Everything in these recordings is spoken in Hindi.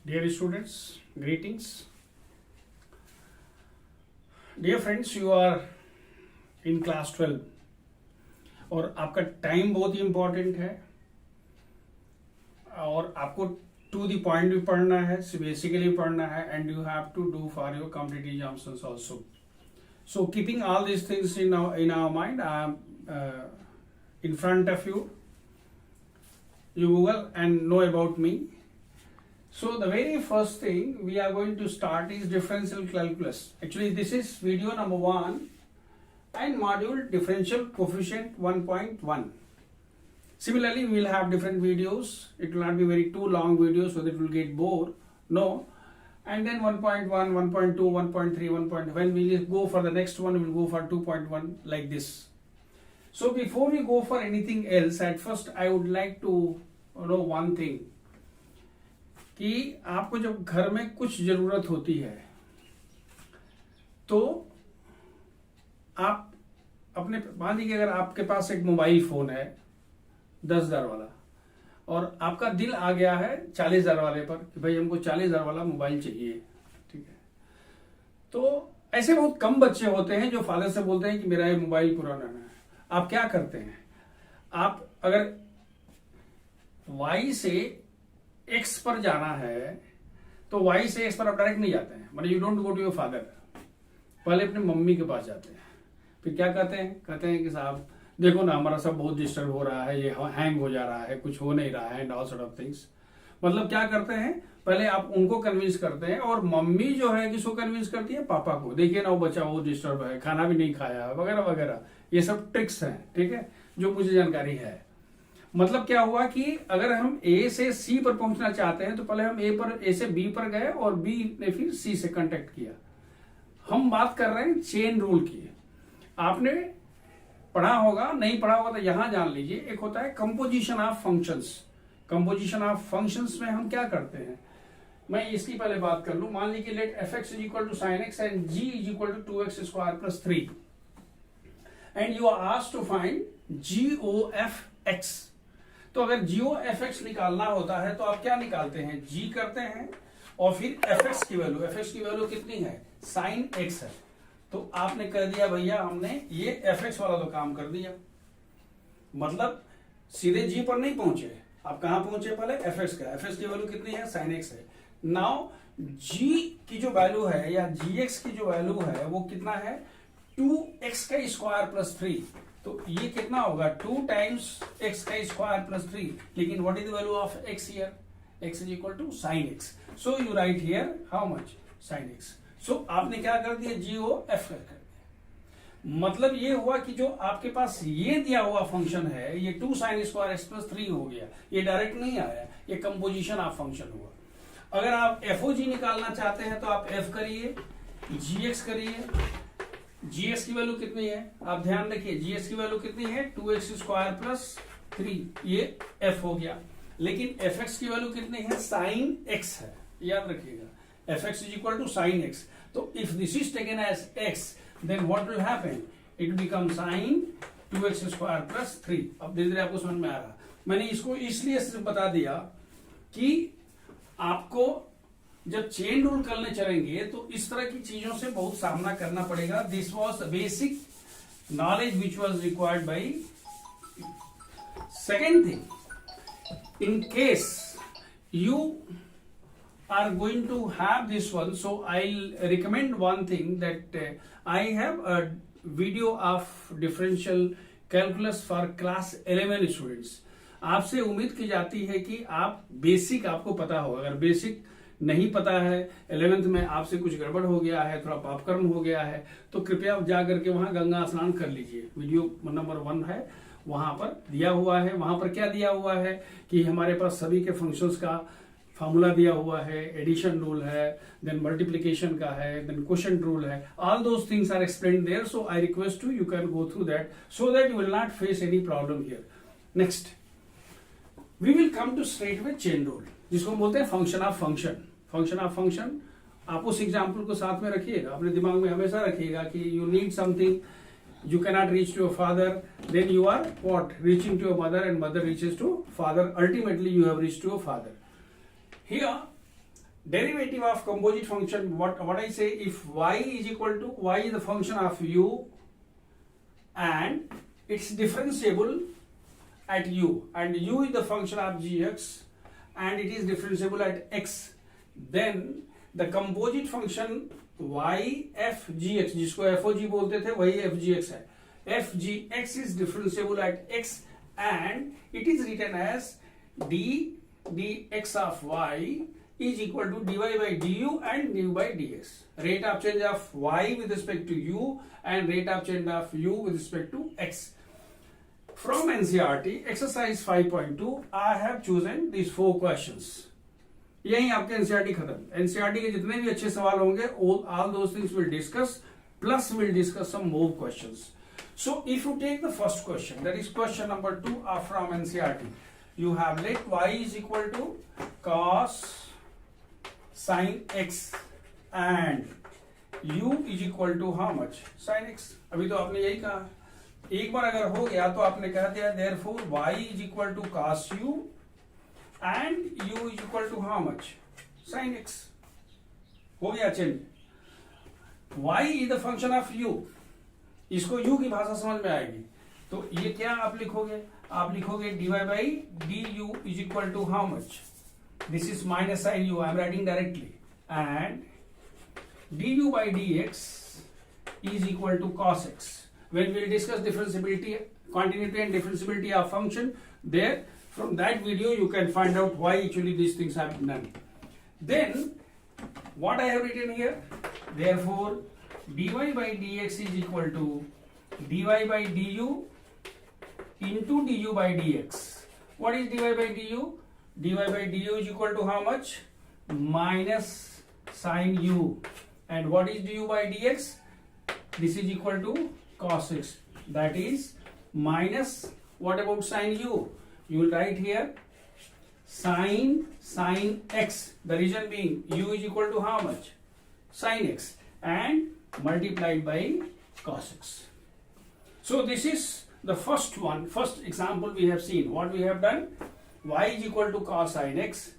Dear students, greetings. Dear friends, you are in class 12 और आपका टाइम बहुत ही इम्पोर्टेंट है और आपको टू द पॉइंट भी पढ़ना है, बेसिकली पढ़ना है, and you have to do for your competitive exams also. So keeping all these things in our mind, I am in front of you. You Google and know about me. So the very first thing we are going to start is differential calculus. Actually, this is video number 1 and module differential coefficient 1.1. Similarly, we will have different videos. It will not be very too long videos so that it will get bored. No. And then 1.1, 1.2, 1.3, 1. When we go for the next one, we will go for 2.1 like this. So before we go for anything else, at first I would like to know one thing. कि आपको जब घर में कुछ जरूरत होती है तो आप अपने मान लीजिए अगर आपके पास एक मोबाइल फोन है 10,000 वाला और आपका दिल आ गया है 40,000 वाले पर कि भाई हमको 40,000 वाला मोबाइल चाहिए, ठीक है. तो ऐसे बहुत कम बच्चे होते हैं जो फादर से बोलते हैं कि मेरा ये मोबाइल पुराना है. आप क्या करते हैं? आप अगर Y से X पर जाना है तो Y से X पर आप डायरेक्ट नहीं जाते हैं, मतलब you don't go to your father. पहले अपने मम्मी के पास जाते हैं. फिर क्या कहते हैं कि साहब देखो ना हमारा सब बहुत डिस्टर्ब हो रहा है, ये हैंग हो जा रहा है, कुछ हो नहीं रहा है and all sort of things. मतलब क्या करते हैं, पहले आप उनको कन्विंस करते हैं और मम्मी जो है किसको कन्विंस करती है? पापा को. देखिए ना वो बच्चा बहुत डिस्टर्ब है, खाना भी नहीं खाया वगैरह वगैरह. ये सब ट्रिक्स हैं, ठीक है, जो मुझे जानकारी है. मतलब क्या हुआ कि अगर हम A से C पर पहुंचना चाहते हैं तो पहले हम A से B पर गए और B ने फिर C से कांटेक्ट किया. हम बात कर रहे हैं चेन रूल की. आपने पढ़ा होगा, नहीं पढ़ा होगा तो यहां जान लीजिए. एक होता है composition of functions. Composition of functions में हम क्या करते हैं, मैं इसकी पहले बात कर लूं. मान लीजिए let f(x) is equal to sin x and g is equal to 2x square plus 3 and you are asked to find g o f x. तो अगर g o f x निकालना होता है तो आप क्या निकालते हैं? g करते हैं और फिर fx की वैल्यू कितनी है? sin x है. तो आपने कर दिया भैया, हमने ये fx वाला तो काम कर दिया. मतलब सीधे g पर नहीं पहुंचे, आप कहां पहुंचे? पहले fx का. fx की वैल्यू कितनी है? sin x है. नाउ g की जो वैल्यू है या gx की जो वैल्यू है वो कितना है? 2x का स्क्वायर प्लस 3. तो ये कितना होगा? 2 टाइम्स x का स्क्वायर प्लस 3. लेकिन what is the value of x here? x is equal to sin x. So you write here how much? sin x. So आपने क्या कर दिया? GO F कर दिया. मतलब ये हुआ कि जो आपके पास ये दिया हुआ फंक्शन है ये 2 sin स्क्वायर x प्लस 3 हो गया. ये डायरेक्ट नहीं आया, ये कंपोजिशन ऑफ फंक्शन हुआ. अगर आप FOG निकालना चाहते हैं तो आप F करिए, GX करिए. GX की वैल्यू कितनी है? आप ध्यान रखिए, GX की वैल्यू कितनी है? 2x square plus 3. ये F हो गया. लेकिन FX की वैल्यू कितनी है? sin x है, याद रखिएगा. fx is equal to sin x. So if this is taken as x, then what will happen? It will become sin 2x square plus 3. अब धीरे धीरे आपको समझ में आ रहा. मैंने इसको इसलिए सिर्फ बता दिया कि आपको जब चेन रूल करने चलेंगे तो इस तरह की चीजों से बहुत सामना करना पड़ेगा. This was the basic knowledge which was required by. Second thing, in case you are going to have this one, so I'll recommend one thing that I have a video of differential calculus for class 11 students. आपसे उम्मीद की जाती है कि आप बेसिक आपको पता हो. अगर बेसिक नहीं पता है, 11th में आपसे कुछ गड़बड़ हो गया है, थोड़ा पापकर्म हो गया है, तो कृपया जा करके वहां गंगा स्नान कर लीजिए. वीडियो नंबर 1 है, वहां पर दिया हुआ है. वहां पर क्या दिया हुआ है कि हमारे पास सभी के फंक्शंस का फॉर्मूला दिया हुआ है, एडिशन रूल है, देन मल्टीप्लिकेशन का है, देन क्वोशिएंट रूल है. All those things are explained there. So I request you can go through that so that you will not face any problem here. Next we will come to straight way chain rule, जिसको हम बोलते हैं function of function. Function of function आप उस एग्जाम्पल को साथ में रखिएगा, अपने दिमाग में हमेशा रखिएगा कि you need something, you cannot reach to your father, then you are what? Reaching to your mother, and mother reaches to father. Ultimately, you have reached to your father. Here, derivative of composite function, what I say, if y is equal to, y is the function of u and it's differentiable at u, and u is the function of gx and it is differentiable at x, then the composite function y f gx, जिसको fog बोलते थे वही f gx है, f gx is differentiable at x and it is written as d dx of y is equal to dy by du and du by dx. Rate of change of y with respect to u and rate of change of u with respect to x. From NCERT exercise 5.2 I have chosen these 4 questions. यही आपके एनसीईआरटी खत्म. एनसीईआरटी के जितने भी अच्छे सवाल होंगे all those things will discuss, plus we'll discuss some more questions. So if you take the first question, that is question number 2 from NCERT, you have let y is equal to cos sin x and u is equal to how much? Sin x. अभी तो आपने यही कहा. एक बार अगर हो गया तो आपने कह दिया therefore y is equal to cos u and u is equal to how much? Sin x. हो गया change. y is the function of u. इसको u की भाषा समझ में आएगी. तो ये क्या आप लिखोगे? आप लिखोगे dy by du is equal to how much? This is minus sin u. I am writing directly. And du by dx is equal to cos x. When we will discuss differentiability, continuity and differentiability of function, there from that video you can find out why actually these things have been done. Then what I have written here, therefore dy by dx is equal to dy by du into du by dx. What is dy by du? dy by du is equal to how much? Minus sin u. And what is du by dx? This is equal to cos x. That is minus, what about sin u? You will write here sin x. The reason being u is equal to how much? Sin x, and multiplied by cos x. So this is the first one, first example we have seen. What we have done, y is equal to cos sin x,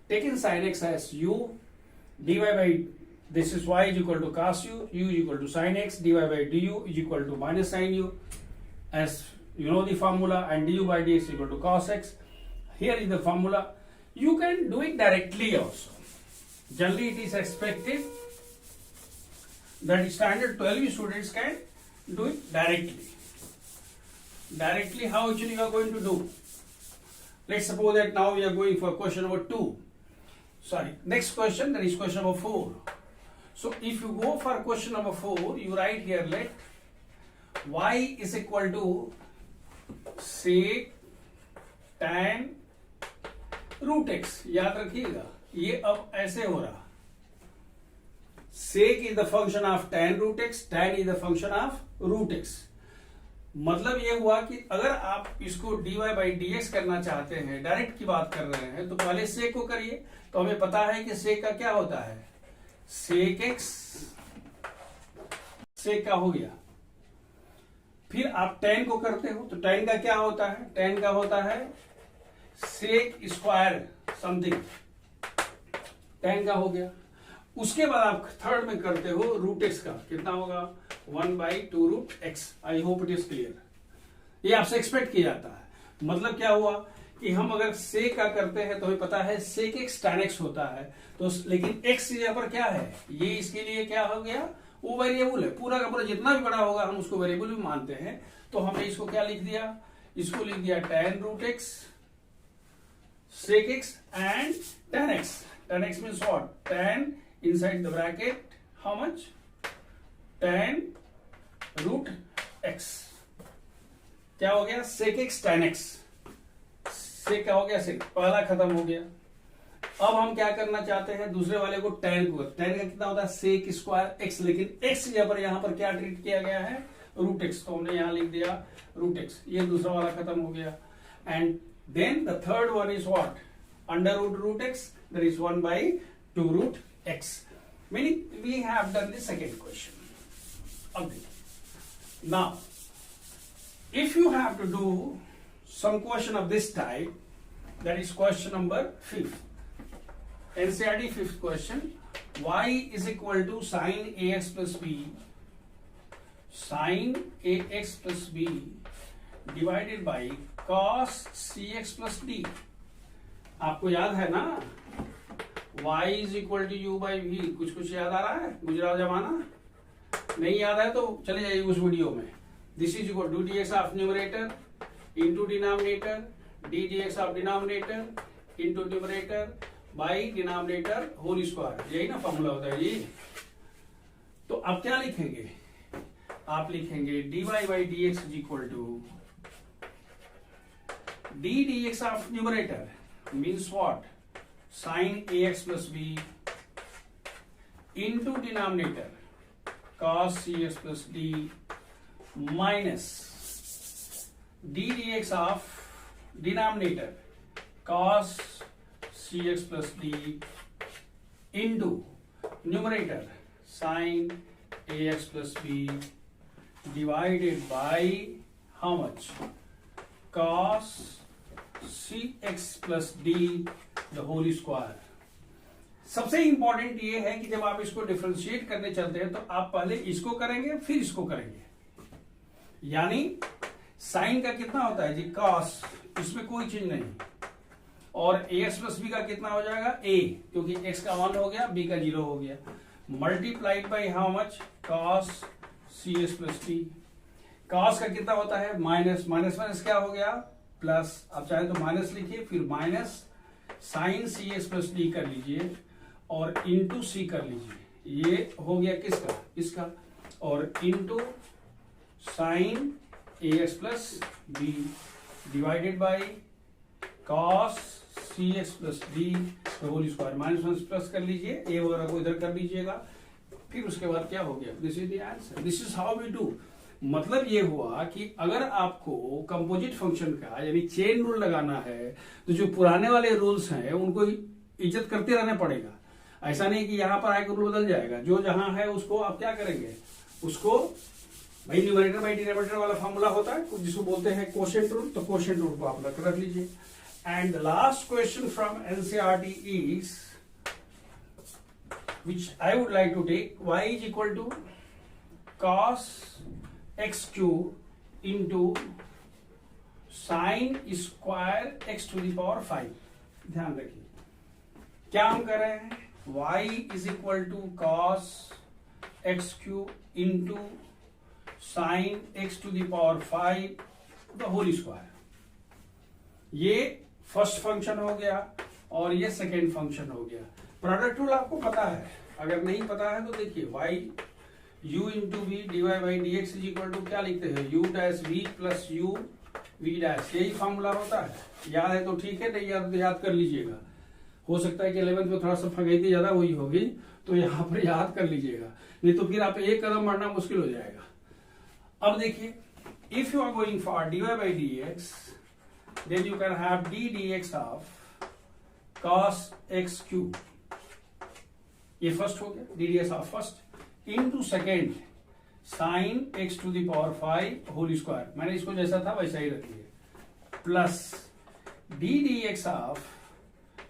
taken sin x as u, dy by, this is y is equal to cos u, u is equal to sin x, dy by du is equal to minus sin u, as you know the formula, and du by dx is equal to cos x. Here is the formula. You can do it directly also. Generally it is expected that standard 12 students can do it directly. Directly, how actually you are going to do? Let's suppose that now we are going for question number 2. Sorry, next question, that is question number 4. So if you go for question number 4, you write here let y is equal to sec tan root x. याद रखिएगा, ये अब ऐसे हो रहा. Sec is the function of tan root x, tan is the function of root x. मतलब ये हुआ कि अगर आप इसको dy by dx करना चाहते हैं, डायरेक्ट की बात कर रहे हैं, तो पहले sec को करिए. तो हमें पता है कि sec का क्या होता है, sec x, sec का हो गया. फिर आप tan को करते हो तो tan का क्या होता है, tan का होता है sec स्क्वायर समथिंग, tan का हो गया. उसके बाद आप थर्ड में करते हो रूट एक्स का, कितना होगा 1/2 root x. I hope it is clear. ये आपसे एक्सपेक्ट किया जाता है. मतलब क्या हुआ कि हम अगर सेक का करते हैं तो हमें पता है सेक एक्स tan एक्स होता है, तो लेकिन एक्स यहाँ पर क्या है, ये इसके लिए क्या हो गया, वो वेरिएबल है. पूरा का पूरा जितना भी बड़ा होगा हम उसको वेरिएबल भी मानते हैं. तो हमने इसको क्या लिख दिया, इसको लिख दिया tan root x sec x and tan x. Tan x means what? Tan inside the bracket how much? Tan root x. क्या हो गया, sec x tan x. sec क्या हो गया, sec पहला खत्म हो गया. अब हम क्या करना चाहते हैं, दूसरे वाले को tan को. tan का कितना होता है sec स्क्वायर x, लेकिन x यहाँ पर क्या ट्रीट किया गया है, रूट x. तो हमने यहाँ लिख दिया रूट x. ये दूसरा वाला खत्म हो गया. And then the third one is what, under root x, that is 1/2 root x. Meaning we have done the second question. Okay. Now if you have to do some question of this type, that is question number 5. NCERT fifth question, y is equal to sine a x plus b, sine a x plus b divided by cos c x plus d. आपको याद है ना, y is equal to u by v. कुछ याद आ रहा है? गुजरात जमाना नहीं याद है तो चले जाइए उस वीडियो में। This is equal to d x of numerator into denominator, d d x of denominator into numerator by denominator whole square. यही ना फॉर्मूला होता है जी। तो अब क्या लिखेंगे? आप लिखेंगे dy by d x is equal to d d x of numerator means what, sine a x plus b into denominator cos cx plus d minus d dx of denominator cos cx plus d into numerator sin ax plus b divided by how much, cos cx plus d the whole square। सबसे इंपॉर्टेंट ये है कि जब आप इसको डिफरेंशिएट करने चलते हैं तो आप पहले इसको करेंगे फिर इसको करेंगे। यानी साइन का कितना होता है जी, कॉस, इसमें कोई चीज नहीं, और ए एक्स प्लस बी का कितना हो जाएगा ए, क्योंकि एक्स का 1 हो गया, बी का 0 हो गया, multiplied by how much, cos c s plus d. Cos का कितना होता है माइनस, माइनस माइनस क्या हो गया प्लस। आप चाहे तो माइनस लिखिए, फिर minus sine c s plus d कर लीजिए और इंटू सी कर लीजिए। ये हो गया किसका, इसका, और into sine a x plus b divided by cos c x plus d whole square. Minus minus plus कर लीजिए, ए वगैरह को इधर कर लीजिएगा, फिर उसके बाद क्या हो गया, this is the answer. This is how we do. मतलब ये हुआ कि अगर आपको कंपोजिट फंक्शन का यानी चेन रूल लगाना है तो जो पुराने वाले रूल्स हैं उनको इज्जत करते रहना पड़ेगा। ऐसा नहीं कि यहां पर आकर रूल बदल जाएगा। जो जहां है उसको आप क्या करेंगे, उसको भाई न्यूमरेटर बाई डिनोमिनेटर वाला फॉर्मूला होता है जिसको बोलते हैं कोशेंट रूल, तो कोशेंट रूल को आप रख लीजिए। And the last question from NCERT is which I would like to take, y is equal to cos x cube into sine square x to the power 5। ध्यान रखिए क्या हम कर रहे हैं, y is equal to cos x cube into sine x to the power 5 the whole square. ये फर्स्ट फंक्शन हो गया और ये सेकेंड फंक्शन हो गया। प्रोडक्ट रूल आपको पता है, अगर नहीं पता है तो देखिए y u into v d y by d x is equal to क्या लिखते हैं, u dash v plus u v dash. यही फॉर्मूला होता है। याद है तो ठीक है, नहीं याद कर लीजिएगा। हो सकता है कि 11th में थोड़ा सा फगैती ज्यादा हुई होगी तो यहाँ पर याद कर लीजिएगा, नहीं तो फिर आप एक कदम बढ़ना मुश्किल हो जाएगा। अब देखिए, if you are going for d y by d x then you can have d d x of cos x cube. ये फर्स्ट हो गया, d d x of first into second sine x to the power 5 whole square. मैंने इसको जैसा था वैसा ही रखिए, plus d d x of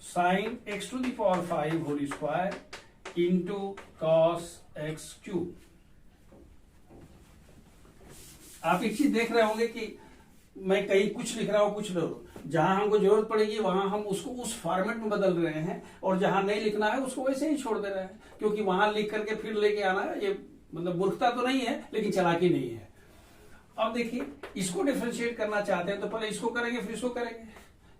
sine x to the power 5 whole square into cos x cube. आप एक चीज देख रहे होंगे कि मैं कहीं कुछ लिख रहा हूं कुछ नहीं, जहां हमको जरूरत पड़ेगी वहां हम उसको उस फॉर्मेट में बदल रहे हैं, और जहां नहीं लिखना है उसको वैसे ही छोड़ दे रहे हैं, क्योंकि वहां लिख करके फिर लेके आना ये मतलब मूर्खता तो नहीं है लेकिन चालाकी नहीं है। अब देखिए, इसको डिफरेंशिएट करना चाहते हैं तो पहले इसको करेंगे फिर इसको करेंगे।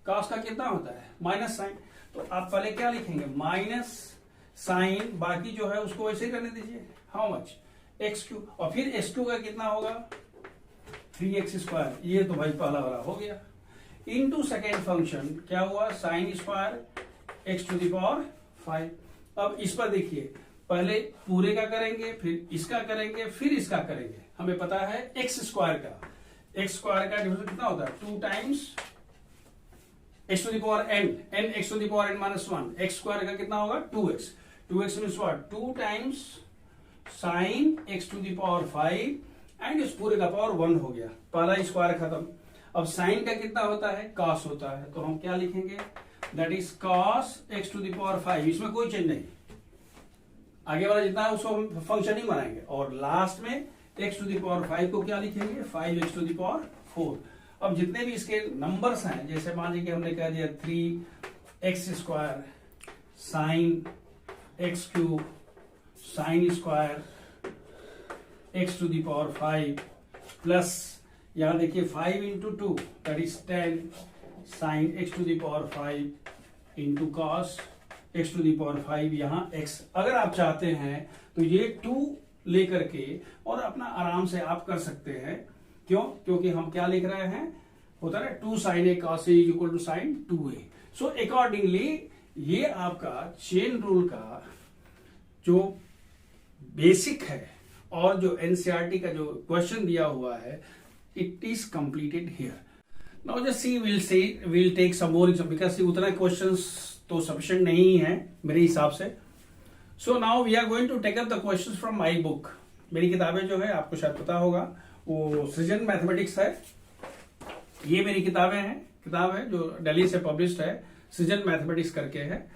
कॉस का कितना होता है माइनस साइन, तो आप पहले क्या लिखेंगे माइनस साइन, बाकी जो है उसको वैसे ही रहने दीजिए, हाउ मच एक्स क्यू, और फिर एक्स क्यू का कितना होगा 3x स्क्वायर। ये तो भाई पहला वाला हो गया, इनटू सेकेंड फंक्शन क्या हुआ sine square x to the power 5। अब इस पर देखिए, पहले पूरे का करेंगे फिर इसका करेंगे फिर इसका करेंगे। हमें पता है x स्क्वायर का डिफरेंस कितना होता है 2 times x to the power n x to the power n माइनस 1। x स्क्वायर का कितना होगा 2x means what 2 times sine x to the power 5 and इस पूरे का पावर 1 हो गया। पहला स्क्वायर खत्म। अब साइन का कितना होता है कॉस होता है, तो हम क्या लिखेंगे that is cos x to the power 5, इसमें कोई चेंज नहीं, आगे वाला जितना है उसको हम फंक्शन ही बनाएंगे, और लास्ट में x टू द पावर 5 को क्या लिखेंगे 5x टू द पावर 4। अब जितने भी इसके नंबर्स हैं, जैसे मान लीजिए हमने कह दिया 3x square sine x cube sine square x to the power 5 plus यहां देखिए 5 into 2 that is 10 sine x to the power 5 into cos x to the power 5, यहाँ x अगर आप चाहते हैं तो ये 2 लेकर के और अपना आराम से आप कर सकते हैं। क्यों? क्योंकि हम क्या लिख रहे हैं, होता है 2 sine a cos a equal to sine 2a। So accordingly ये आपका चेन रूल का जो बेसिक है और जो एनसीईआरटी का जो क्वेश्चन दिया हुआ है, it is completed here. Now just see we'll take some more example because उतना क्वेश्चंस तो सफिशिएंट नहीं है मेरे हिसाब से। So now we are going to take up the questions from my book. मेरी किताबें जो है आपको शायद पता होगा वो सृजन मैथमेटिक्स है, ये मेरी किताब है जो दिल्ली से पब्लिश्ड है, सृजन मैथमेटिक्स करके है।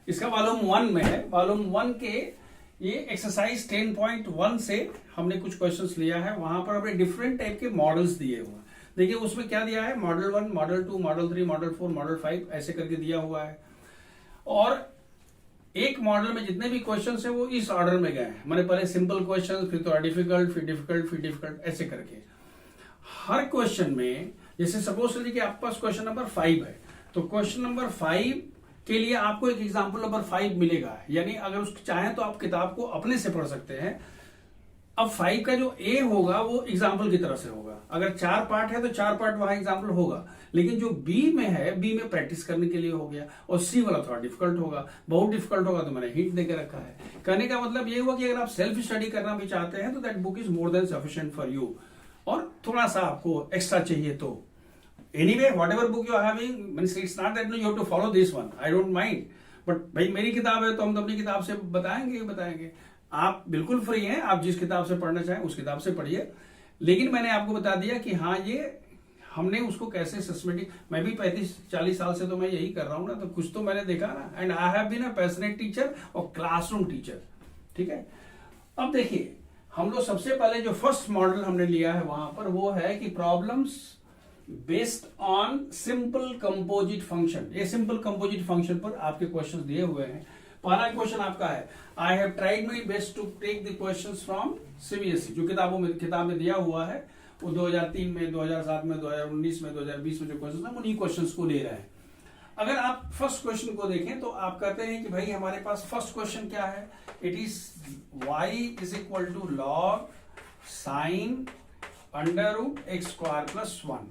इसका वॉल्यूम 1 में है। वॉल्यूम 1 के ये एक्सरसाइज 10.1 से हमने कुछ क्वेश्चंस लिया है, वहां पर हमने डिफरेंट टाइप के मॉडल्स दिए हुए हैं। देखिए उसमें क्या दिया है, model 1, model 2, model 3, model 4, model 5 ऐसे करके दिया हुआ है, और एक मॉडल में जितने भी क्वेश्चंस है वो इस ऑर्डर में गए हैं। मैंने पहले सिंपल क्वेश्चन, फिर तो डिफिकल्ट, फिर डिफिकल्ट, फिर डिफिकल्ट, ऐसे करके हर क्वेश्चन में, जैसे सपोज कीजिए कि आपके पास क्वेश्चन नंबर 5 है, तो क्वेश्चन नंबर 5 के लिए आपको एक एग्जाम्पल नंबर 5 मिलेगा, यानी अगर उसको चाहें तो आप किताब को अपने से पढ़ सकते हैं। अब 5 का जो ए होगा वो एग्जाम्पल की तरह से होगा, अगर 4 पार्ट है तो 4 पार्ट वहां एग्जाम्पल होगा, लेकिन जो बी में है, बी में प्रैक्टिस करने के लिए हो गया, और सी वाला थोड़ा डिफिकल्ट होगा, बहुत डिफिकल्ट होगा तो मैंने हिंट देकर रखा है। कहने का मतलब ये हुआ कि अगर आप सेल्फ स्टडी करना भी चाहते हैं तो that book is more than sufficient for you, और थोड़ा सा आपको एक्स्ट्रा चाहिए तो anyway whatever book you are having, means it's not that you have to follow this one, I don't mind, but भाई मेरी किताब है तो हम तो अपनी किताब से बताएंगे। आप बिल्कुल फ्री हैं, आप जिस किताब से पढ़ना चाहें उस किताब से पढ़िए, लेकिन मैंने आपको बता दिया कि हाँ ये हमने उसको कैसे सिस्टमेटिक, मैं भी 35-40 साल से तो मैं यही कर रहा हूं ना, तो कुछ तो मैंने देखा ना, and I have been a passionate teacher और क्लासरूम टीचर। ठीक है, अब देखिए हम लोग सबसे पहले जो फर्स्ट मॉडल हमने लिया है वहां पर वो है कि problems based on simple composite function. ये सिंपल कंपोजिट फंक्शन पर आपके क्वेश्चंस दिए हुए हैं। पहला क्वेश्चन आपका है, I have tried my best to take the questions from CBSE, जो किताब में दिया हुआ है वो 2003 में, 2007 में, 2019 में, 2020 में जो क्वेश्चन है उन्हीं क्वेश्चंस को ले रहे हैं। अगर आप फर्स्ट क्वेश्चन को देखें तो आप कहते हैं कि भाई हमारे पास फर्स्ट क्वेश्चन क्या है, it is y is equal to log sine under root x square plus 1।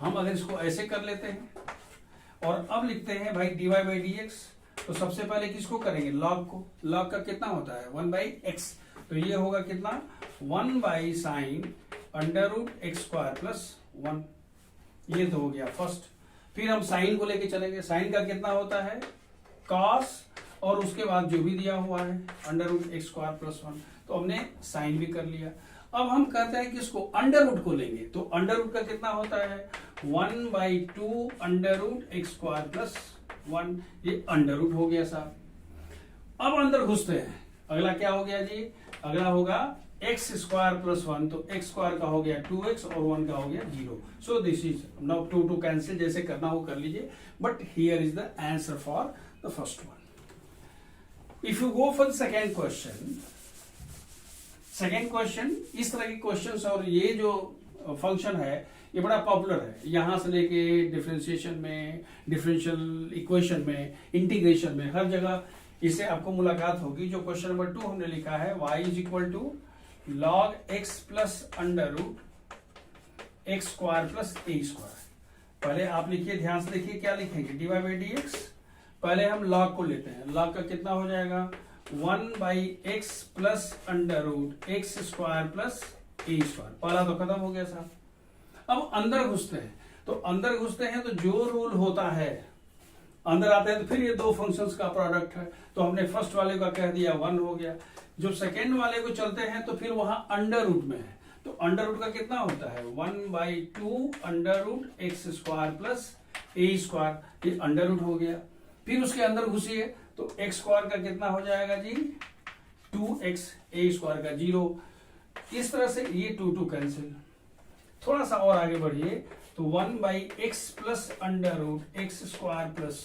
हम अगर इसको ऐसे कर लेते हैं और अब लिखते हैं भाई dy बाई डी एक्स, तो सबसे पहले किसको करेंगे, लॉग को। लॉग का कितना होता है 1 बाई एक्स, तो ये होगा कितना 1 by sine under root x square plus 1, ये तो हो गया फर्स्ट। फिर हम साइन को लेके चलेंगे, साइन का कितना होता है कॉस, और उसके बाद जो भी दिया हुआ है under root x square plus 1, तो हमने साइन भी कर लिया। अब हम कहते हैं कि इसको अंडर रूट को लेंगे, तो अंडर रूट का कितना होता है 1 by 2 under root x square plus 1, ये अंडर रूट हो गया साहब। अब अंदर घुसते हैं, अगला क्या हो गया जी, अगला होगा एक्स स्क्वायर प्लस 1, तो एक्स स्क्वायर का हो गया 2x और 1 का हो गया 0। So this is now 2 to cancel, जैसे करना हो कर लीजिए, but here is the answer for the first one. If you go for the second question, इस तरह के क्वेश्चंस और ये जो फंक्शन है ये बड़ा पॉपुलर है, यहां से लेके डिफरेंशिएशन में, डिफरेंशियल इक्वेशन में, इंटीग्रेशन में, हर जगह इससे आपको मुलाकात होगी। जो क्वेश्चन नंबर 2 हमने लिखा है y is equal to log x plus under root x square plus a square. पहले आप लिखिए, ध्यान से देखिए क्या लिखेंगे, d y by d x. पहले हम लॉग को लेते हैं, लॉग का कितना हो जाएगा 1 by x plus under root x square plus a square. पहला तो खत्म हो गया साहब। अब अंदर घुसते हैं, तो अंदर घुसते हैं तो जो रूल होता है, अंदर आते हैं तो फिर ये दो फंक्शंस का प्रोडक्ट है, तो हमने फर्स्ट वाले का कह दिया 1 हो गया। जो सेकेंड वाले को चलते हैं तो फिर वहां अंडर रूट में है, तो अंडर रूट का कितना होता है 1 by 2 under root x square plus a square, ये अंडर रूट हो गया। फिर उसके अंदर घुसिए तो एक्स स्क्वायर का कितना हो जाएगा जी 2x, ए स्क्वायर का 0। इस तरह से ये 2 कैंसिल। थोड़ा सा और आगे बढ़िए तो 1/x plus under root x square plus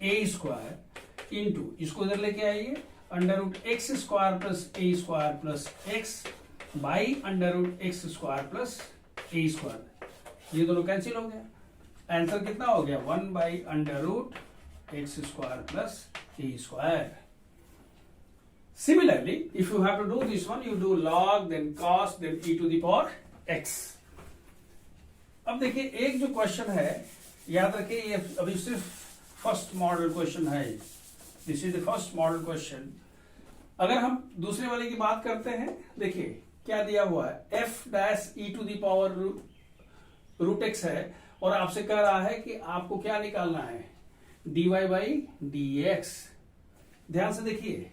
a square into, इसको इधर लेके आइए, under root x square plus a square plus x by under root x square plus a square. ये दोनों कैंसिल हो गया। आंसर कितना हो गया 1 under root x square plus a square. Similarly, if you have to do this one, you do log, then cos, then e to the power x. अब देखिए एक जो क्वेश्चन है, याद रखिए ये अभी सिर्फ फर्स्ट मॉडल क्वेश्चन है, this is the first model question. अगर हम दूसरे वाले की बात करते हैं, देखिए क्या दिया हुआ है f dash e to the power root x है, और आपसे कह रहा है कि आपको क्या निकालना है dy बाई dx। ध्यान से देखिए,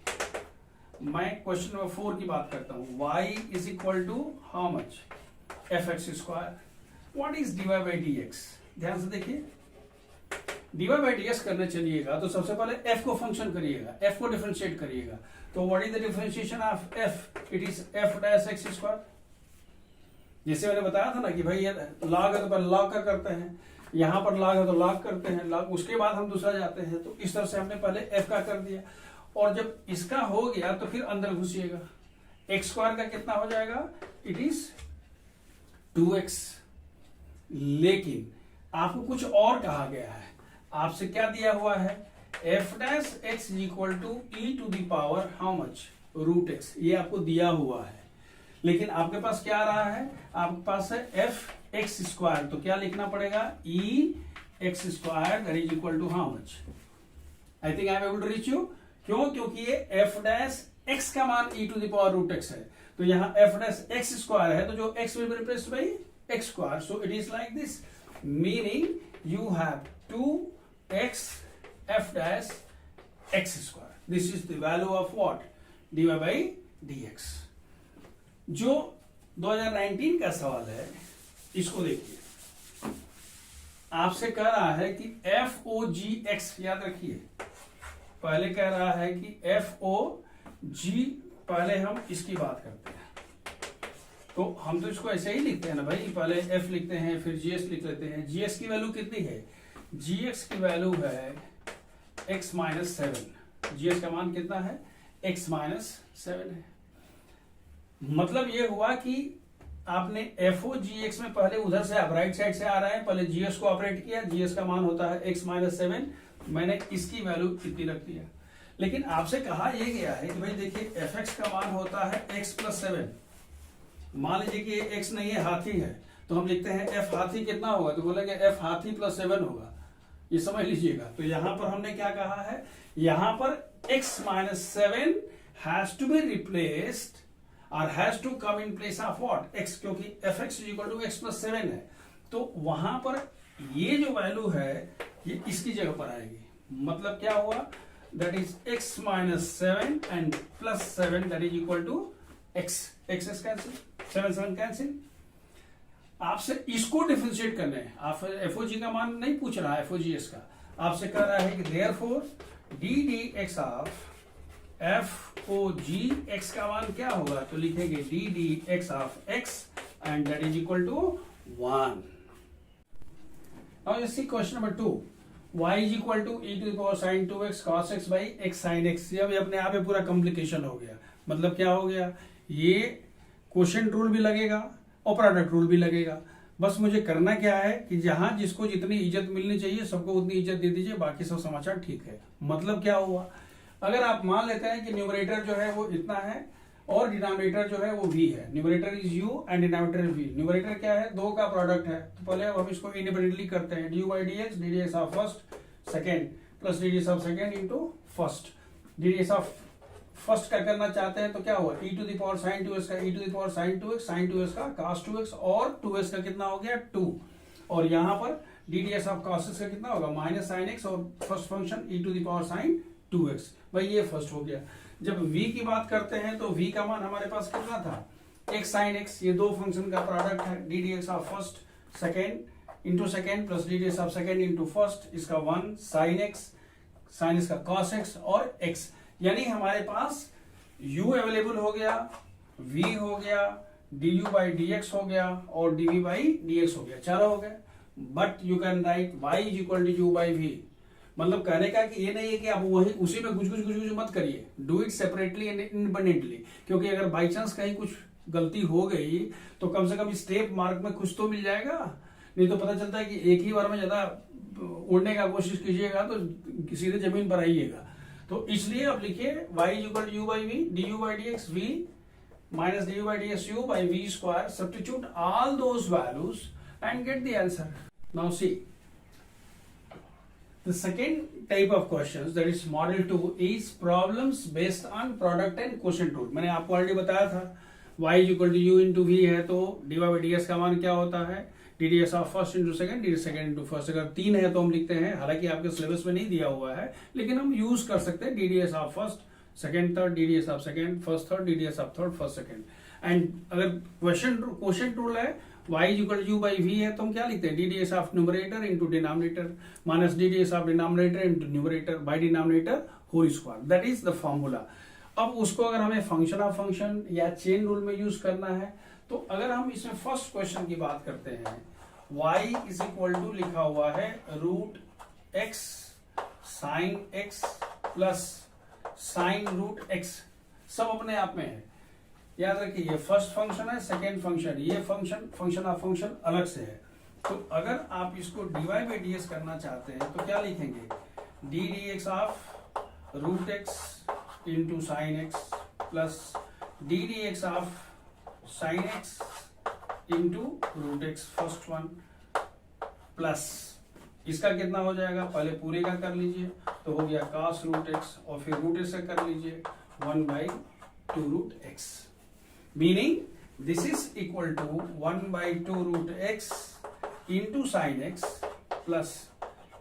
मैं क्वेश्चन नंबर 4 की बात करता हूं। y is equal to how much f x square, what is dy by dx। ध्यान से देखिए, dy बाई dx करने चलिएगा तो सबसे पहले f को फंक्शन करिएगा, f को डिफरेंशिएट करिएगा। तो what is the differentiation of f, it is f dash x square. जैसे मैंने बताया था ना कि भाई ये लॉग है तो पहले लॉग का करते हैं, यहां पर लॉग है तो लॉग करते हैं, लॉग उसके बाद हम दूसरा जाते हैं। तो इस तरह से हमने पहले f का कर दिया, और जब इसका हो गया तो फिर अंदर घुसिएगा, एक्स स्क्वायर का कितना हो जाएगा, इट इज 2x। लेकिन आपको कुछ और कहा गया है, आपसे क्या दिया हुआ है f dash x equal to e to the power how much root x, ये आपको दिया हुआ है। लेकिन आपके पास क्या आ रहा है, आपके पास है एफ एक्स स्क्वायर, तो क्या लिखना पड़ेगा e x square that is equal to how much. I think I am able to reach you. क्यों? क्योंकि ये f डैश x का मान e to the power root x है, तो यहाँ f डैश x स्क्वायर है, तो जो x will be replaced by x square, so it is like this, meaning you have 2x f dash x square. This is the value of what dy by dx। जो 2019 का सवाल है, इसको देखिए, आपसे कह रहा है कि FOGX, याद रखिए पहले कह रहा है कि FOG, पहले हम इसकी बात करते हैं। तो हम तो इसको ऐसे ही लिखते हैं ना भाई, पहले F लिखते हैं फिर GS लिख लेते हैं। GS की वैल्यू कितनी है, GX की वैल्यू है x माइनस 7। GS का मान कितना है, x माइनस 7 है। मतलब ये हुआ कि आपने FOGX में पहले उधर से आप राइट साइड से आ रहे हैं, पहले GS को ऑपरेट किया, GS का मान होता है x माइनस 7, मैंने इसकी वैल्यू कितनी रख दिया। लेकिन आपसे कहा यह गया है कि भाई देखिए fx का मान होता है x प्लस 7। मान लीजिए कि ये x नहीं है, हाथी है, तो हम लिखते हैं f हाथी कितना होगा, तो बोलेंगे f हाथी प्लस 7 होगा, ये समझ लीजिएगा। तो यहां पर हमने क्या कहा है, यहां पर x minus 7 has to be replaced और has to come in place of what x, क्योंकि fx is equal to x plus 7 है। तो वहां पर ये जो वैल्यू है ये इसकी जगह पर आएगी। मतलब क्या हुआ, that is x minus 7 and plus 7 that is equal to x। x is cancel, 7 7 cancel. आपसे इसको डिफरेंशिएट करना है, आप FOG का मान नहीं पूछ रहा है, FOGS का आपसे कह रहा है कि देयरफॉर ddx ऑफ FOGX का मान क्या होगा, तो लिखेंगे ddx of x and that is equal to 1। Now you see question number 2, y is equal to e to the power sin 2x cos x by x sin x। ये अभी अपने आप में पूरा कॉम्प्लिकेशन हो गया। मतलब क्या हो गया, ये क्वोशिएंट रूल भी लगेगा और प्रोडक्ट रूल भी लगेगा। बस मुझे करना क्या है कि जहां जिसको जितनी इज्जत मिलनी चाहिए सबको उतनी इज्जत दे दीजिए, बाकी सब समाचार ठीक है। मतलब क्या हुआ, अगर आप मान लेते हैं कि न्यूमरेटर जो है वो इतना है और डिनोमिनेटर जो है वो v है, numerator is u and denominator v। Numerator क्या है, दो का प्रोडक्ट है, तो पहले अब हम इसको इंडिपेंडेंटली करते हैं, dy by dx, ddx of first second plus ddx of second into first. ddx of first का करना चाहते हैं तो क्या हुआ, e to the power sin 2x का e to the power sin 2x, sin 2x का cos 2x, और 2x का कितना हो गया 2, और यहाँ पर ddx ऑफ cos x का कितना होगा माइनस sin x, और first function e to the power sin 2x। भाई ये फर्स्ट हो गया। जब v की बात करते हैं तो v का मान हमारे पास कितना था, x sin x, ये दो फंक्शन का प्रोडक्ट है, ddx of first second into second plus d d s of second into first, इसका 1 साइन एक्स, साइन इसका कॉस एक्स और एक्स, यानी हमारे पास u अवेलेबल हो गया, v हो गया, du बाई डी एक्स हो गया और dv बाई डी एक्स हो गया, चारों हो गए. But you can write y is equal to u by v. मतलब कहने का कि ये नहीं है कि आप वही उसी में कुछ मत करिए, do it separately and independently, क्योंकि अगर बाई चांस कहीं कुछ गलती हो गई तो कम से कम स्टेप मार्क में कुछ तो मिल जाएगा. नहीं तो पता चलता है कि एक ही बार में ज्यादा उड़ने का कोशिश कीजिएगा तो सीधे जमीन पर आइएगा. तो इसलिए आप लिखिए y is equal to u by v, d u by d x v minus d u by d x u by v square, substitute all those values and get the answer. Now see the second type of questions, that is model 2, is problems based on product and quotient rule. मैंने आपको ऑलरेडी बताया था y is equal to u into v है तो डी वाई डी एस का मान क्या होता है, D d s of first into second, D second into first. अगर 3 है तो हम लिखते हैं, हालांकि आपके सिलेबस में नहीं दिया हुआ है लेकिन हम यूज कर सकते हैं d d s of first second third, d d s of second first third, d d s of third first second. And अगर क्वेश्चन रूल है y is equal to u by v है तो हम क्या लिखते हैं, d d s of numerator into denominator minus d d s of denominator into numerator by denominator whole square. That is the formula. अब उसको अगर हमें फंक्शन ऑफ फंक्शन या चेन रूल में यूज करना है तो अगर हम इसमें फर्स्ट क्वेश्चन की बात करते हैं, y इज इक्वल टू लिखा हुआ है root x sine x plus sine root x, सब अपने आप में है. याद रखिए ये फर्स्ट फंक्शन है, सेकेंड फंक्शन, ये फंक्शन ऑफ फंक्शन अलग से है. तो अगर आप इसको डीवाई बाई डी एस करना चाहते हैं तो क्या लिखेंगे, d d x of root x into sine x plus d d x of sine x into root x first one plus इसका कितना हो जाएगा, पहले पूरे का कर लीजिए तो हो गया cos रूट एक्स और फिर रूट एक्स कर लीजिए 1/2 root x. Meaning this is equal to 1/2 root x into sin x plus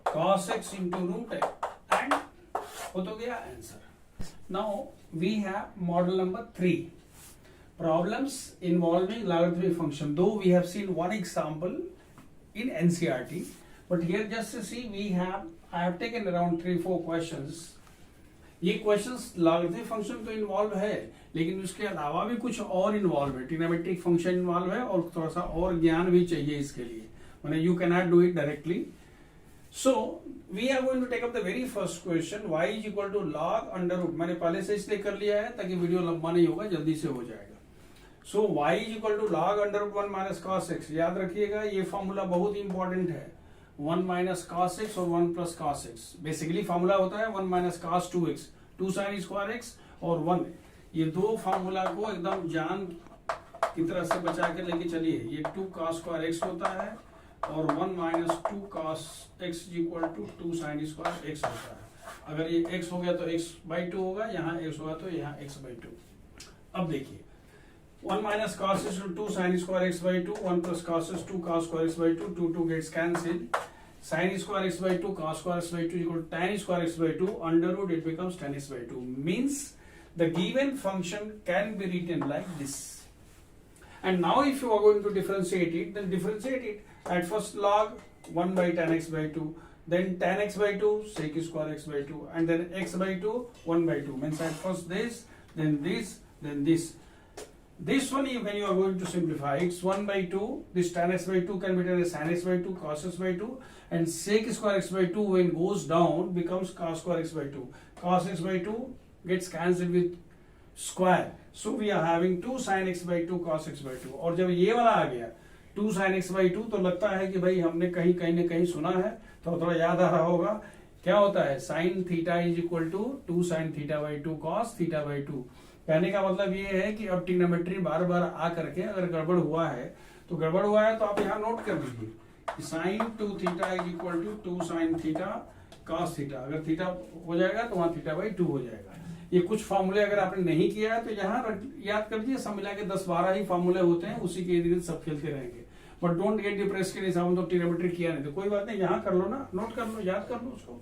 cos x into root x and हो तो गया answer. Now we have model number 3, problems involving logarithmic function. Though we have seen one example in NCERT, but here just to see I have taken around 3-4 questions. ये क्वेश्चंस लॉगरिथमिक फंक्शन तो इन्वॉल्व है लेकिन उसके अलावा भी कुछ और इन्वॉल्व है, ट्रिग्नोमेट्रिक फंक्शन इन्वॉल्व है और थोड़ा सा और ज्ञान भी चाहिए इसके लिए, माने you can not do it directly. So we are going to take up the very first question, y is equal to log under root. मैंने पहले से इसलिए कर लिया है ताकि वीडियो लंबा नहीं होगा, जल्दी से हो जाएगा. So y is equal to log under root 1 minus cos x. याद रखिएगा ये फॉर्मूला बहुत इंपॉर्टेंट है, 1 माइनस कॉस एक्स और 1 plus cos x. Basically formula होता है 1 minus cos 2x, 2 sine square x और 1. ये दो फार्मूला को एकदम जान की तरह से बचा के लेके चलिए. ये 2 cos स्क्वायर एक्स होता है और 1 minus 2 cos x equal to 2 sine square x होता है. अगर ये x हो गया तो x/2 होगा, यहाँ x होगा तो यहाँ x/2. अब देखिए 1 minus cos is 2 sin square x/2, 1 plus cos is 2 cos square x/2, 2 gets cancelled. Sin square x/2 cos square x/2 equal to tan square x/2 under root it becomes tan x/2. Means the given function can be written like this. And now if you are going to differentiate it, then differentiate it at first log 1 by tan x/2, then tan x/2 sec square x/2 and then x/2 1/2. Means at first this, then this, then this. This one when you are going to simplify, it's 1/2. This tan x/2 can be written as sin x/2 cos x/2 and sec square x/2 when goes down becomes cos square x/2. Cos x/2 gets cancelled with square. So we are having 2 sin x/2 cos x/2. और जब ये वाला आ गया 2 sin x/2 तो लगता है कि भाई हमने कहीं न कहीं सुना है, तो थोड़ा याद आ रहा होगा. क्या होता है, sin theta is equal to 2 sin θ/2 cos θ/2. कहने का मतलब ये है कि अब ट्रिग्नोमेट्री बार बार आ करके अगर गड़बड़ हुआ है तो आप यहाँ नोट कर लीजिए sine 2 theta is equal to 2 sine theta cos theta. अगर थीटा हो जाएगा तो वहां θ/2 हो जाएगा. ये कुछ फॉर्मूले अगर आपने नहीं किया है तो यहाँ याद कर लीजिए, सब मिला के 10-12 ही फॉर्मूले होते हैं, उसी के इर्द गिर्द सब खेलते रहेंगे. बट डोंट गेट डिप्रेस के हिसाब तो ट्रिग्नोमेट्री किया नहीं तो कोई बात नहीं, यहाँ कर लो ना, नोट कर लो, याद कर लो उसको.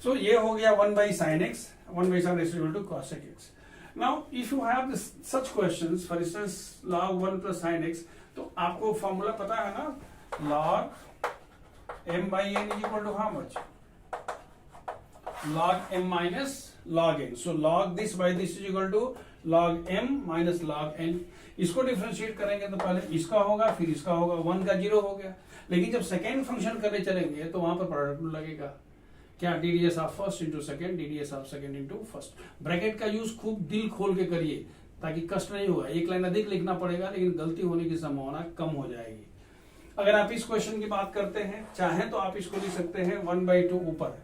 सो ये हो गया 1 by sin x, 1 by sin x equal to cos x. Now, if you have such questions, for instance, log 1 plus sin x, तो आपको फॉर्मूला पता है ना, log m by n is equal to how much? Log m minus log n. So log this by this is equal to log m minus log n. इसको डिफरेंशिएट करेंगे तो पहले इसका होगा फिर इसका होगा, 1 का 0 हो गया। लेकिन जब सेकेंड फंक्शन करने चलेंगे तो वहां पर प्रोडक्ट रूल लगेगा, क्या? DDS of first into second, DDS of second into first. Bracket का यूज खूब दिल खोल के करिए ताकि कष्ट नहीं होगा। एक लाइन अधिक लिखना पड़ेगा लेकिन गलती होने की संभावना कम हो जाएगी। अगर आप इस क्वेश्चन की बात करते हैं, चाहे तो आप इसको लिख सकते हैं 1/2 ऊपर,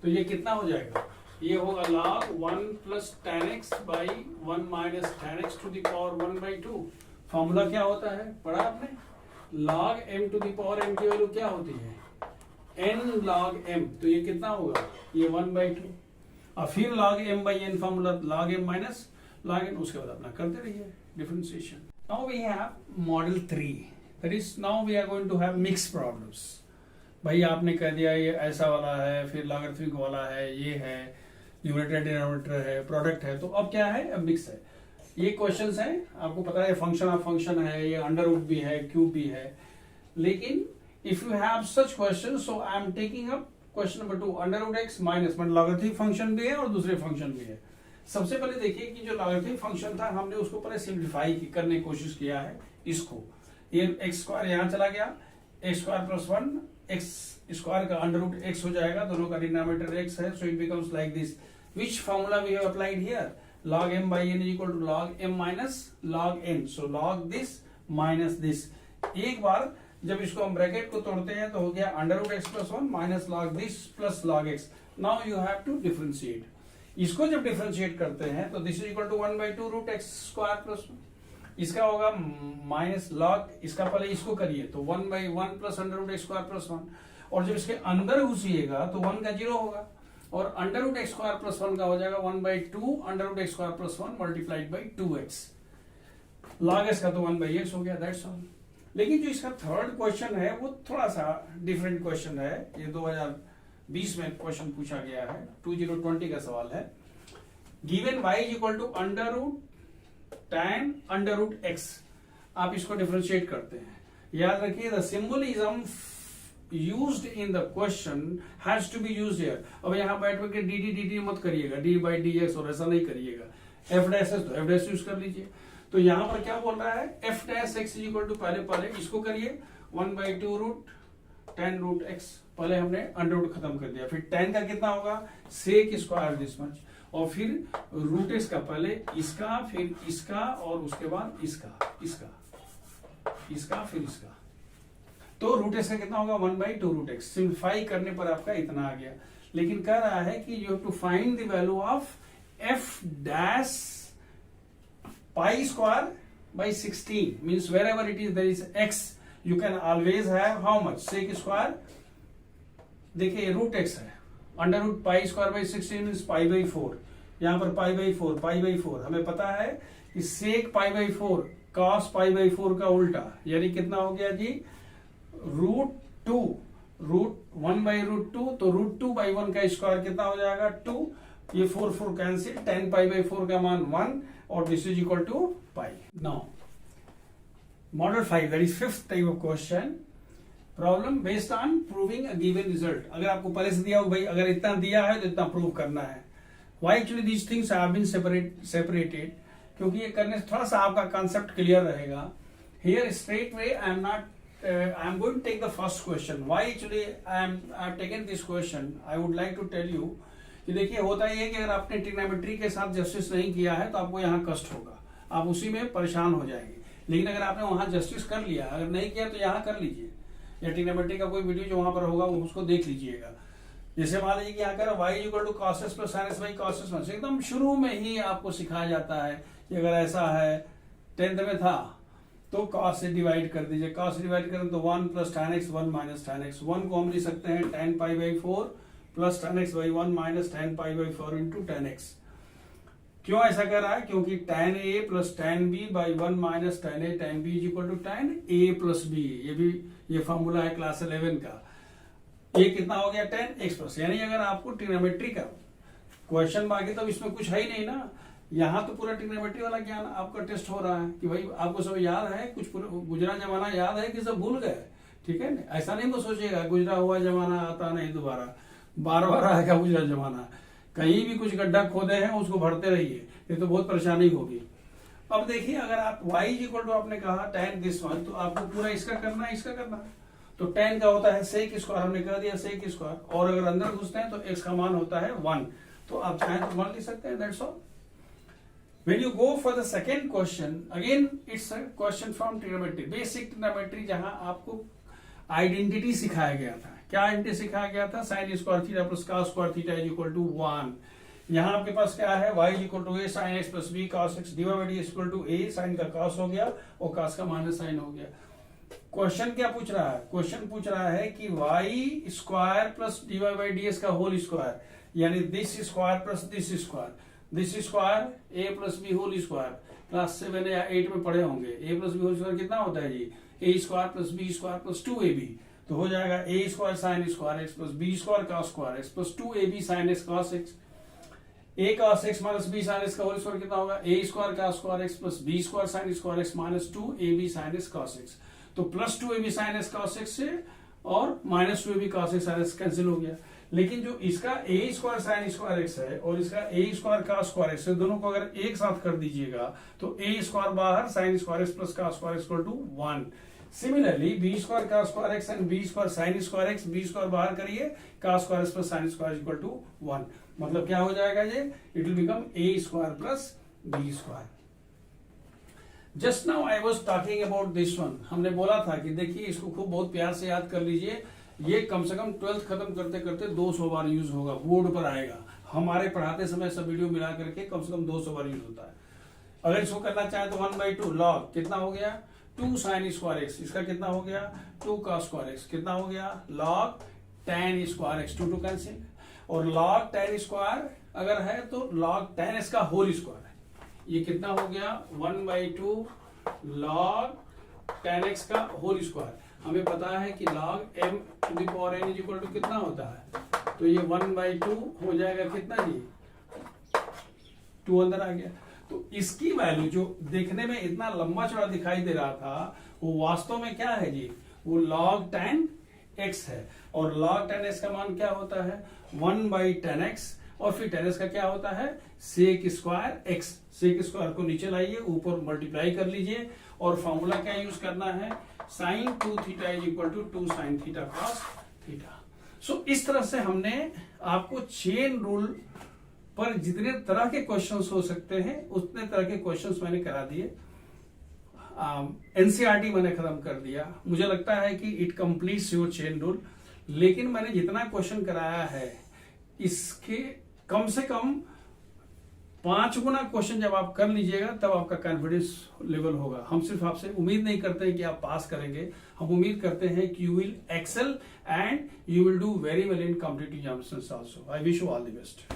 तो ये कितना हो जाएगा? ये होगा log 1 plus tan x by 1 minus tan x to the power 1/2। Formula क्या होता है, पढ़ा आपने? log m to the power m की वैल्यू क्या होती है? n log m। तो ये कितना होगा? ये 1/2। और फिर log m by n formula log m minus log n, उसके बाद अपना करते रहिए differentiation. Now we have model 3, that is now we are going to have mix problems. भाई आपने कह दिया ये ऐसा वाला है, फिर लॉगरिथमिक वाला है, ये है, न्यूमरेटर डिनोमिनेटर है, प्रोडक्ट है, तो अब क्या है? अब मिक्स है। ये क्वेश्चंस हैं, आपको पता है फंक्शन ऑफ फंक्शन है, ये अंडर रूट भी है, क्यूब भी है। लेकिन if you have such question, so I am taking up question number 2, under root x minus, मतलब लॉगरिथमिक फंक्शन भी है और दूसरे फंक्शन भी है। सबसे पहले देखिए कि जो लॉगरिथमिक फंक्शन था हमने उसको पहले सिंप्लीफाई करने की कोशिश किया है। इसको ये एक्स स्क्वायर यहाँ चला गया, x square plus 1 x square का अंडर रूट एक्स हो जाएगा, दोनों का डिनोमिनेटर एक्स है, so it becomes like this. Which formula we have applied here? log m by n is equal to log m minus log n, so log this minus this। एक बार जब इसको हम ब्रैकेट को तोड़ते हैं तो हो गया under root x plus 1 minus log this plus log x। Now you have to differentiate. इसको जब डिफरेंशिएट करते हैं तो this is equal to 1/2 root x square plus 1, इसका होगा माइनस लॉग, इसका पहले इसको करिए तो 1/1 plus under root x square plus 1, और जब इसके अंदर घुसिएगा तो 1 का 0 होगा, और under root x square plus 1 का हो जाएगा 1/2 under root x square plus 1 multiplied by 2x। Log x का तो 1/x हो गया, दैट्स ऑल। लेकिन जो इसका थर्ड क्वेश्चन है वो थोड़ा सा डिफरेंट क्वेश्चन है। ये 2020 में क्वेश्चन पूछा गया है, 2020 का सवाल है। Given y is equal to under root tan under root x, आप इसको डिफरेंशिएट करते हैं। याद रखिए the symbolism used in the question has to be used here। अब यहाँ बैठ के dt मत करिएगा, d by dx, और ऐसा नहीं करिएगा। f dash है तो f dash यूज कर लीजिए। तो यहाँ पर क्या बोल रहा है? f dash x is equal to, पहले इसको करिए 1/2 रूट tan रूट x, पहले हमने अंडर रूट खत्म कर दिया, फिर tan का कितना होगा? sec स्क्वायर दिस मच, और फिर रूट x का पहले इसका, फिर इसका, और उसके बाद इसका, फिर इसका, तो रूट एक्स का कितना होगा? 1/2 रूट एक्स। सिंप्लीफाई करने पर आपका इतना आ गया। लेकिन कह रहा है कि you have to find the value of f dash pi square by 16, means wherever it is there is x, you can always have how much? Sec square. देखिए रूट एक्स है, under root pi square by 16 means π/4, यहाँ पर π/4 हमें पता है कि सेक π/4 cos π/4 का उल्टा, यानी कितना हो गया जी? √2, √1/√2, तो √2/1 का स्क्वायर कितना हो जाएगा? 2, ये 4 कैंसिल, tan π/4 का मान 1, और this is equal to pi. Now model 5, that is fifth type of question, problem based on proving a given result. अगर आपको पहले से दिया हो भाई अगर इतना दिया है तो इतना प्रूव करना है। Why actually these things have been separated, क्योंकि ये करने से थोड़ा सा आपका कंसेप्ट क्लियर रहेगा। Here straight way I am not I am going to take the first question. Why actually I have taken this question? I would like to tell you कि देखिए होता ये है कि अगर आपने ट्रिग्नोमेट्री के साथ जस्टिस नहीं किया है तो आपको यहाँ कष्ट होगा, आप उसी में परेशान हो जाएंगे। लेकिन अगर आपने वहाँ जस्टिस कर लिया, अगर नहीं किया तो यहाँ कर लीजिए, या ट्रिग्नोमेट्री का कोई वीडियो जो वहाँ पर होगा उसको देख लीजिएगा। जैसे मान लीजिए कि यहाँ कर y equal to cos s plus sin s by cos s, एकदम शुरू में ही आपको सिखाया जाता है कि अगर ऐसा है, 10th में था तो cos से डिवाइड कर दीजिए, cos से डिवाइड करें तो 1 plus tan x 1 minus tan x, 1 को हम लिख सकते हैं tan π/4 plus tan x by 1 minus tan π/4 into tan x। क्यों ऐसा कर रहा है? क्योंकि tan a plus tan b by 1 minus tan a tan b is equal to tan a plus b। ये फॉर्मूला है क्लास 11 का। ये कितना हो गया? tan x प्लस, यानी अगर आपको ट्रिग्नोमेट्री का क्वेश्चन मांगे तो इसमें कुछ है ही नहीं ना, यहाँ तो पूरा ट्रिग्नोमेट्री वाला ज्ञान आपका टेस्ट हो रहा है कि भाई आपको सब याद है, कुछ गुजरा जमाना याद है कि सब भूल गए। ठीक है ना, ऐसा नहीं वो सोचेगा गुजरा हुआ जमाना आता नहीं दोबारा, बार बार आएगा गुजरा जमाना। कहीं भी कुछ गड्ढा खोदे हैं उसको भरते रहिए, ये तो बहुत परेशानी होगी। अब देखिए अगर आप y इक्वल टू आपने कहा tan दिस वन, तो आपको पूरा इसका करना है, इसका करना है। तो tan का होता है sec स्क्वायर, हमने कह दिया sec स्क्वायर, और अगर अंदर घुसते हैं तो x का मान होता है 1, तो आप चाहें तो 1 लिख सकते हैं, that's all. When you go for the second question, again it's a question from trigonometry, basic trigonometry, जहां आपको आइडेंटिटी सिखाया गया था। क्या आइडेंटिटी सिखाया गया था? sin square theta plus cos square theta is equal to 1। यहाँ आपके पास क्या है? y equal to a sin x plus b cos x divide by d equal to a, sin का cos हो गया और cos का माइनस sin हो गया। क्वेश्चन क्या पूछ रहा है? क्वेश्चन पूछ रहा है कि y square plus divide by ds का होल स्क्वायर, यानी this square plus this square, this square a plus b whole square. Class 7 या 8 में पढ़े होंगे, a plus b whole square कितना होता है जी? a square plus b square plus 2ab, तो हो जाएगा a square sine square x plus b square cos square x plus 2ab sine x cos x। a cos x minus b sine x का होल स्क्वायर कितना होगा? a square cos square x plus b square sine square x minus 2ab sine x cos x। तो plus 2ab sine x cos x से और minus 2ab cos x sine x cancel हो गया। लेकिन जो इसका a square sine square x है और इसका a square cos square x है, दोनों को अगर एक साथ कर दीजिएगा तो a स्क्वायर बाहर, sine square x plus cos square x equal to 1। Similarly b square cos square x and b square sine square x, b square बाहर करिए, cos square x plus sine square equal to 1। मतलब क्या हो जाएगा ये? It will become a square plus b square. Just now I was talking about this one. हमने बोला था कि देखिए इसको खूब बहुत प्यार से याद कर लीजिए, ये कम से कम 12th खत्म करते करते 200 बार यूज होगा, बोर्ड पर आएगा। हमारे पढ़ाते समय सब वीडियो मिला करके कम से कम 200 बार यूज होता है। अगर इसको करना चाहे तो 1/2 लॉग कितना हो गया? 2 साइन स्क्वायर एक्स, इसका कितना हो गया? 2 cos स्क्वायर एक्स, कितना हो गया? Log tan square x, 2 cancel, और लॉग tan स्क्वायर अगर है तो लॉग tan x का होल स्क्वायर है, ये कितना हो गया? 1/2 लॉग tan x का होल स्क्वायर। हमें पता है कि log m to the power n is equal to कितना होता है, तो ये 1/2 हो जाएगा कितना जी? 2 अंदर आ गया। तो इसकी वैल्यू जो देखने में इतना लंबा चौड़ा दिखाई दे रहा था, वो वास्तव में क्या है जी? वो log tan x है, और log tan x का मान क्या होता है? 1/tan x, और फिर tan x का क्या होता है? sec square x। sec square को नीचे लाइए, ऊपर मल्टीप्लाई कर लीजिए, और फॉर्मूला क्या यूज करना है? sin 2 theta is equal to 2 sin theta cos theta. So इस तरह से हमने आपको चेन रूल पर जितने तरह के क्वेश्चंस हो सकते हैं उतने तरह के क्वेश्चंस मैंने करा दिए। एनसीईआरटी मैंने खत्म कर दिया। मुझे लगता है कि it completes your chain rule, लेकिन मैंने जितना क्वेश्चन कराया है इसके कम से कम 5 गुना क्वेश्चन जब आप कर लीजिएगा तब आपका कॉन्फिडेंस लेवल होगा। हम सिर्फ आपसे उम्मीद नहीं करते हैं कि आप पास करेंगे, हम उम्मीद करते हैं कि you will excel and you will do very well in competitive examinations also. I wish you all the best.